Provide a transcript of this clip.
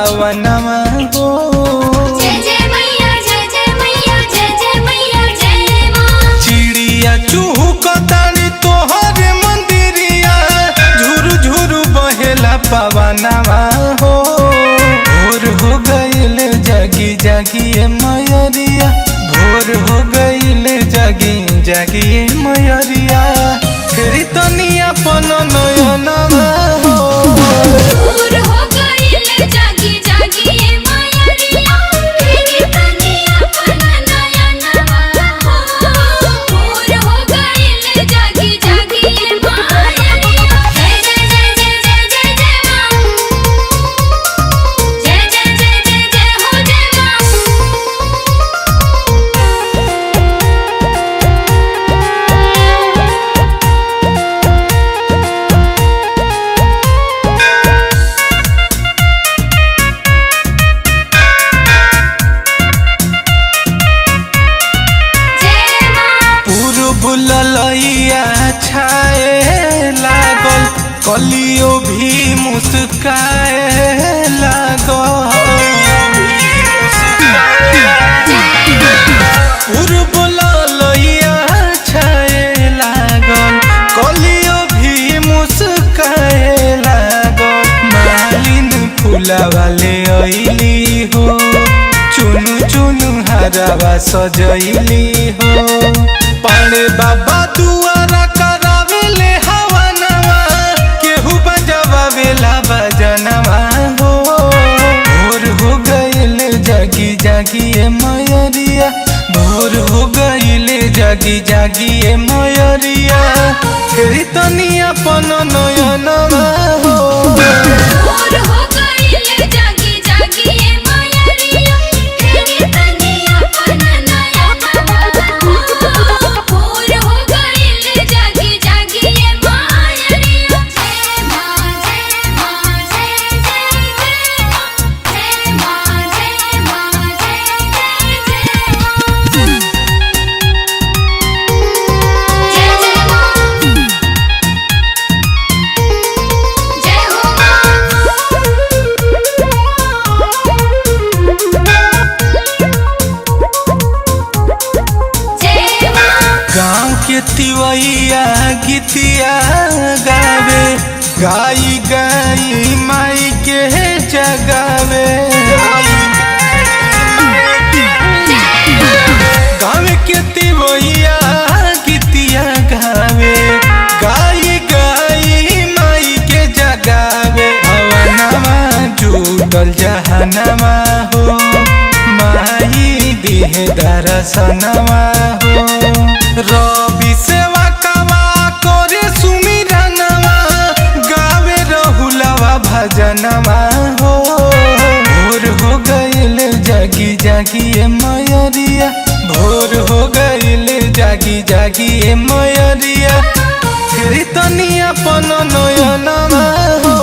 पवनमा हो। जय जय मैया जय जय मैया जय जय मैया जय माँ। चिड़िया चुहकतानी तोहर मंदिरिया झुरु झुरु बहेला पवनमा हो। भोर हो गईल जागी जागी मयरिया, भोर हो गईल जागी जागी मयरिया, फेरी तनी अपन नयनमा हो। भोर हो गईल जागी जागी मयरिया, फेरी तनी अपन नयनमा हो। भोर हो गईल जागी जागी मयरिया। जय जय जय जय जय जय जय माँ। जय जय जय जय जय हो जय माँ। पूर्व ललैया छाए लागल, कलियो भी मुस्काए लागल। पूर्व ललैया छाए लागल, कलियो भी मुस्काए लागल। मालिन फूला वाले अइली हो, चुनु चुनु हरावा सजैली हो। पाड़े बाबा दुआरा करावेले हवनवा, केहू बजावेला बजनवा हो। भोर हो गईल जागी जागी मयरिया, भोर हो गईल जागी जागी मयरिया, फेरी तनी अपन नयनवा हो। भोर हो गईल जागी जागी मयरिया, फेरी तनी अपन नयनवा हो। भोर हो गईल जागी जागी मयरिया। जय माँ जय माँ जय जय जय माँ। जय माँ जय माँ जय जय जय माँ। जय जय माँ। जय हो माँ। जय माँ। गाँव के तिवैया गीतिया गावे, गाई गाई माई के जगावे। गाँव के तिवैया गीतिया गावे, गाई गाई माई के जगावे। हवनमा जुटल जहनमा हो, माई दिहे दर्शनमा हो। रवि सेवा कवा करे सुमिरनवा, गावे रहुलवा भजनवा हो। भोर हो गईल जागी जागी मयरिया, भोर हो गईल जागी जागी मयरिया, फेरी तनी अपन नयनवा हो।